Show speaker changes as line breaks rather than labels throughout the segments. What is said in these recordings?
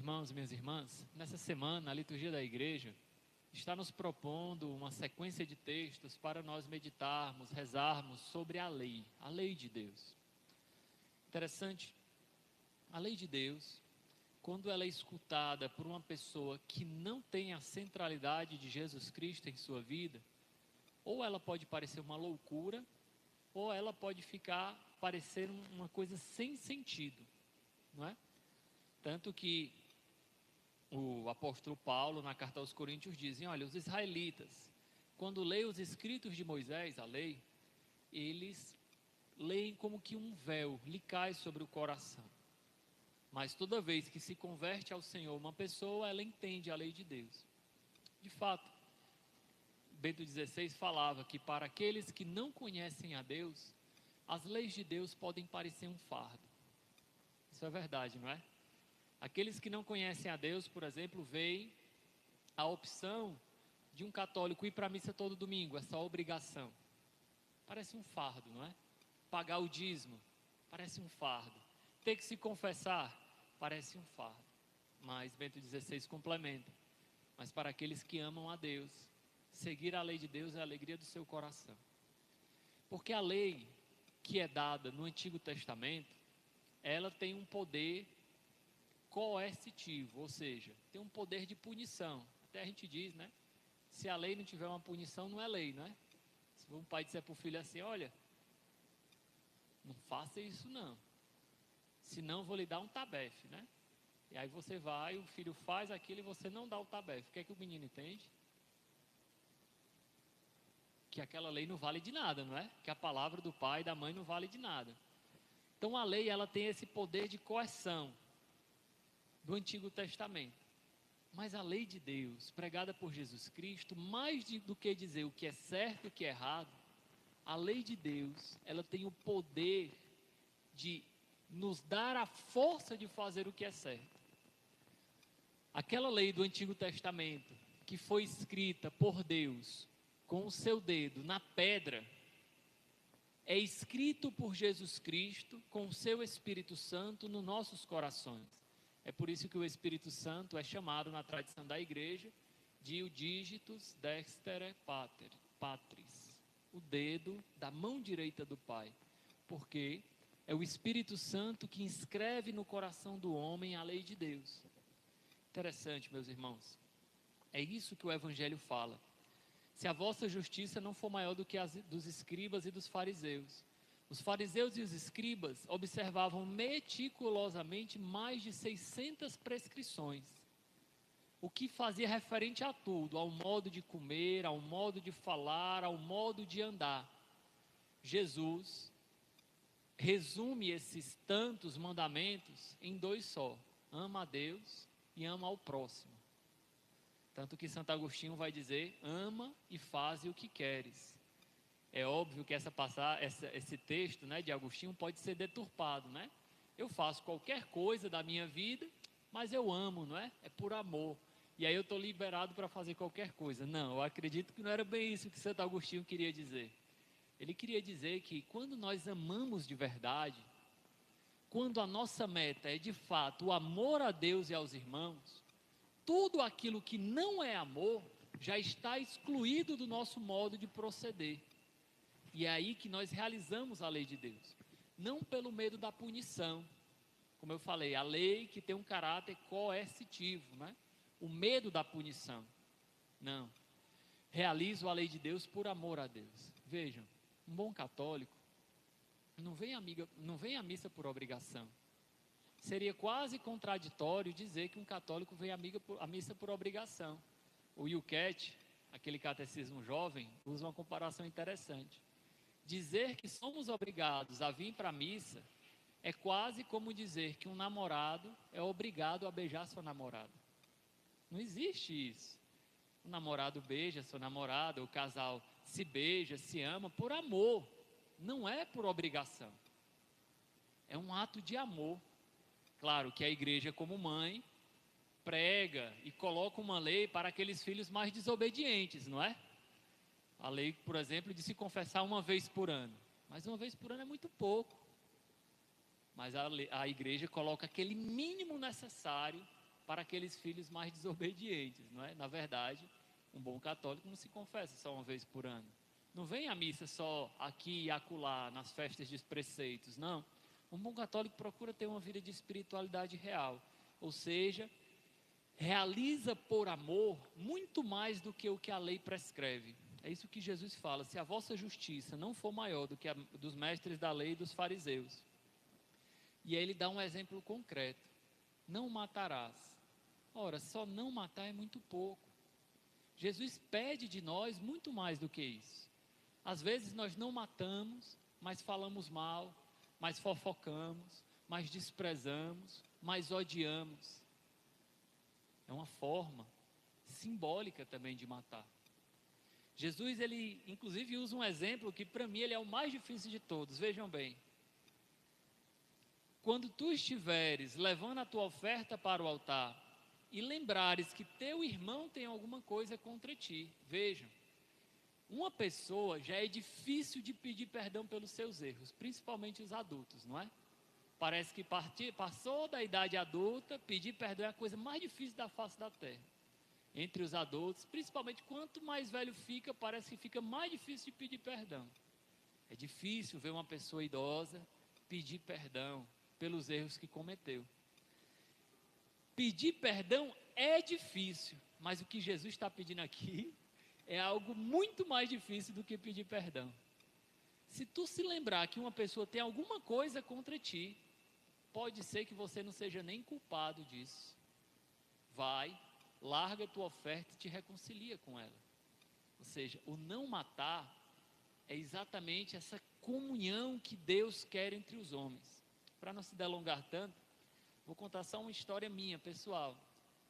irmãos, minhas irmãs, nessa semana a liturgia da igreja está nos propondo uma sequência de textos para nós meditarmos, rezarmos sobre a lei de Deus. Interessante, a lei de Deus, quando ela é escutada por uma pessoa que não tem a centralidade de Jesus Cristo em sua vida, ou ela pode parecer uma loucura, ou ela pode parecer uma coisa sem sentido, não é? Tanto que o apóstolo Paulo, na carta aos Coríntios, dizem: olha, os israelitas, quando leem os escritos de Moisés, a lei, eles leem como que um véu lhe cai sobre o coração. Mas toda vez que se converte ao Senhor uma pessoa, ela entende a lei de Deus. De fato, Bento XVI falava que para aqueles que não conhecem a Deus, as leis de Deus podem parecer um fardo. Isso é verdade, não é? Aqueles que não conhecem a Deus, por exemplo, veem a opção de um católico ir para a missa todo domingo, essa obrigação. Parece um fardo, não é? Pagar o dízimo, parece um fardo. Ter que se confessar, parece um fardo. Mas Bento XVI complementa: mas para aqueles que amam a Deus, seguir a lei de Deus é a alegria do seu coração. Porque a lei que é dada no Antigo Testamento, ela tem um poder coercitivo, ou seja, tem um poder de punição. Até a gente diz, né? Se a lei não tiver uma punição, não é lei, não é? Se um pai disser para o filho assim: olha, não faça isso não, senão vou lhe dar um tabefe, né? E aí você vai, o filho faz aquilo e você não dá o tabefe. O que é que o menino entende? Que aquela lei não vale de nada, não é? Que a palavra do pai e da mãe não vale de nada. Então a lei, ela tem esse poder de coerção do Antigo Testamento. Mas a lei de Deus, pregada por Jesus Cristo, do que dizer o que é certo e o que é errado, a lei de Deus, ela tem o poder de nos dar a força de fazer o que é certo. Aquela lei do Antigo Testamento, que foi escrita por Deus com o seu dedo na pedra, é escrito por Jesus Cristo com o seu Espírito Santo nos nossos corações. É por isso que o Espírito Santo é chamado na tradição da igreja de o digitus dextere patris, o dedo da mão direita do Pai, porque é o Espírito Santo que inscreve no coração do homem a lei de Deus. Interessante, meus irmãos, é isso que o Evangelho fala. Se a vossa justiça não for maior do que a dos escribas e dos fariseus. Os fariseus e os escribas observavam meticulosamente mais de 600 prescrições, o que fazia referente a tudo, ao modo de comer, ao modo de falar, ao modo de andar. Jesus resume esses tantos mandamentos em dois só: ama a Deus e ama ao próximo. Tanto que Santo Agostinho vai dizer: ama e faze o que queres. É óbvio que esse texto, né, de Agostinho pode ser deturpado, né? Eu faço qualquer coisa da minha vida, mas eu amo, não é? É por amor. E aí eu estou liberado para fazer qualquer coisa. Não, eu acredito que não era bem isso que Santo Agostinho queria dizer. Ele queria dizer que quando nós amamos de verdade, quando a nossa meta é de fato o amor a Deus e aos irmãos, tudo aquilo que não é amor já está excluído do nosso modo de proceder. E é aí que nós realizamos a lei de Deus, não pelo medo da punição, como eu falei, a lei que tem um caráter coercitivo, né? O medo da punição, não, realizo a lei de Deus por amor a Deus. Vejam, um bom católico não vem à missa por obrigação. Seria quase contraditório dizer que um católico vem à missa por obrigação. O Yucat, aquele catecismo jovem, usa uma comparação interessante. Dizer que somos obrigados a vir para a missa é quase como dizer que um namorado é obrigado a beijar sua namorada. Não existe isso. O namorado beija sua namorada, o casal se beija, se ama por amor, não é por obrigação. É um ato de amor. Claro que a igreja, como mãe, prega e coloca uma lei para aqueles filhos mais desobedientes, não é? A lei, por exemplo, de se confessar uma vez por ano. Mas uma vez por ano é muito pouco. Mas a igreja coloca aquele mínimo necessário para aqueles filhos mais desobedientes, não é? Na verdade, um bom católico não se confessa só uma vez por ano. Não vem à missa só aqui e acolá, nas festas dos preceitos, não. Um bom católico procura ter uma vida de espiritualidade real, ou seja, realiza por amor muito mais do que o que a lei prescreve. É isso que Jesus fala: se a vossa justiça não for maior do que a dos mestres da lei e dos fariseus. E aí ele dá um exemplo concreto: não matarás. Ora, só não matar é muito pouco. Jesus pede de nós muito mais do que isso. Às vezes nós não matamos, mas falamos mal, mas fofocamos, mas desprezamos, mas odiamos. É uma forma simbólica também de matar. Jesus, ele inclusive usa um exemplo que para mim ele é o mais difícil de todos. Vejam bem: quando tu estiveres levando a tua oferta para o altar e lembrares que teu irmão tem alguma coisa contra ti. Vejam, uma pessoa já é difícil de pedir perdão pelos seus erros, principalmente os adultos, não é? Parece que passou da idade adulta, pedir perdão é a coisa mais difícil da face da terra. Entre os adultos, principalmente quanto mais velho fica, parece que fica mais difícil de pedir perdão. É difícil ver uma pessoa idosa pedir perdão pelos erros que cometeu. Pedir perdão é difícil, mas o que Jesus está pedindo aqui é algo muito mais difícil do que pedir perdão. Se tu se lembrar que uma pessoa tem alguma coisa contra ti, pode ser que você não seja nem culpado disso. Vai, larga a tua oferta e te reconcilia com ela. Ou seja, o não matar é exatamente essa comunhão que Deus quer entre os homens. Para não se delongar tanto, vou contar só uma história minha, pessoal.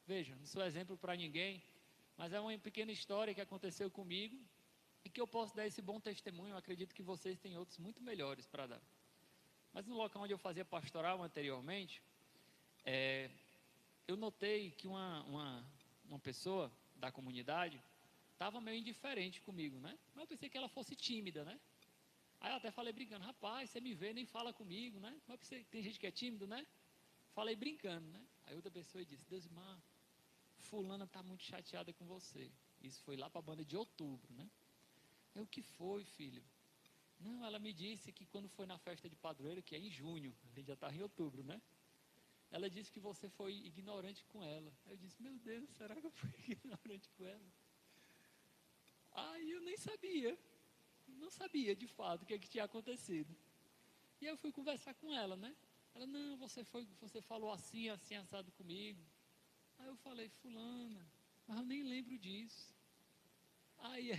Veja, não sou exemplo para ninguém, mas é uma pequena história que aconteceu comigo e que eu posso dar esse bom testemunho. Eu acredito que vocês têm outros muito melhores para dar. Mas no local onde eu fazia pastoral anteriormente, eu notei que uma pessoa da comunidade estava meio indiferente comigo, né? Mas eu pensei que ela fosse tímida, né? Aí eu até falei brincando: rapaz, você me vê, nem fala comigo, né? Mas você, tem gente que é tímido, né? Falei brincando, né? Aí outra pessoa disse: Deusmar, fulana está muito chateada com você. Isso foi lá para a banda de outubro, né? O que foi, filho? Não, ela me disse que quando foi na festa de padroeiro, que é em junho, a gente já está em outubro, né? Ela disse que você foi ignorante com ela. Aí eu disse: meu Deus, será que eu fui ignorante com ela? Aí eu nem sabia. Não sabia de fato o que tinha acontecido. E eu fui conversar com ela, né? Ela: não, você falou assim, assim, assado comigo. Aí eu falei: fulana, mas eu nem lembro disso. Aí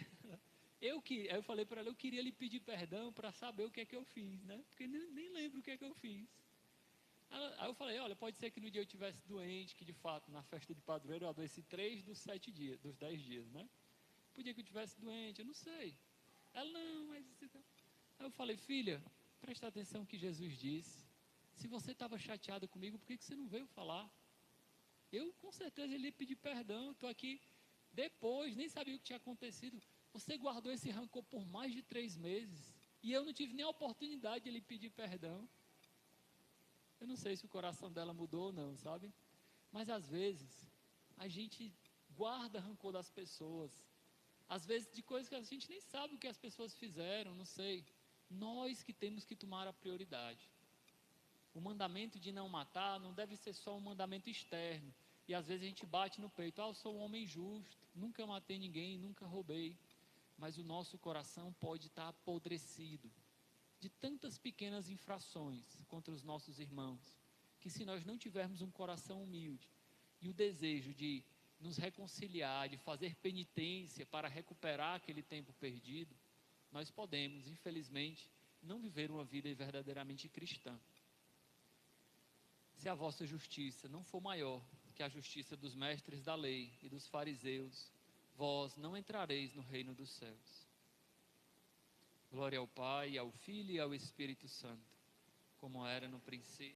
eu falei para ela: eu queria lhe pedir perdão para saber o que é que eu fiz, né? Porque nem lembro o que é que eu fiz. Aí eu falei: olha, pode ser que no dia eu estivesse doente, que de fato na festa de padroeiro eu adoeci 3 dos 7 dias, dos 10 dias, né? Podia que eu estivesse doente, eu não sei. Ela: não, mas... Aí eu falei: filha, presta atenção no que Jesus disse. Se você estava chateada comigo, por que você não veio falar? Eu com certeza ele ia pedir perdão. Estou aqui depois, nem sabia o que tinha acontecido. Você guardou esse rancor por mais de 3 meses e eu não tive nem a oportunidade de lhe pedir perdão. Eu não sei se o coração dela mudou ou não, sabe? Mas às vezes a gente guarda rancor das pessoas, às vezes de coisas que a gente nem sabe o que as pessoas fizeram, não sei. Nós que temos que tomar a prioridade. O mandamento de não matar não deve ser só um mandamento externo. E às vezes a gente bate no peito: eu sou um homem justo, nunca matei ninguém, nunca roubei. Mas o nosso coração pode estar apodrecido de tantas pequenas infrações contra os nossos irmãos, que se nós não tivermos um coração humilde e o desejo de nos reconciliar, de fazer penitência para recuperar aquele tempo perdido, nós podemos, infelizmente, não viver uma vida verdadeiramente cristã. Se a vossa justiça não for maior que a justiça dos mestres da lei e dos fariseus, vós não entrareis no reino dos céus. Glória ao Pai, ao Filho e ao Espírito Santo, como era no princípio.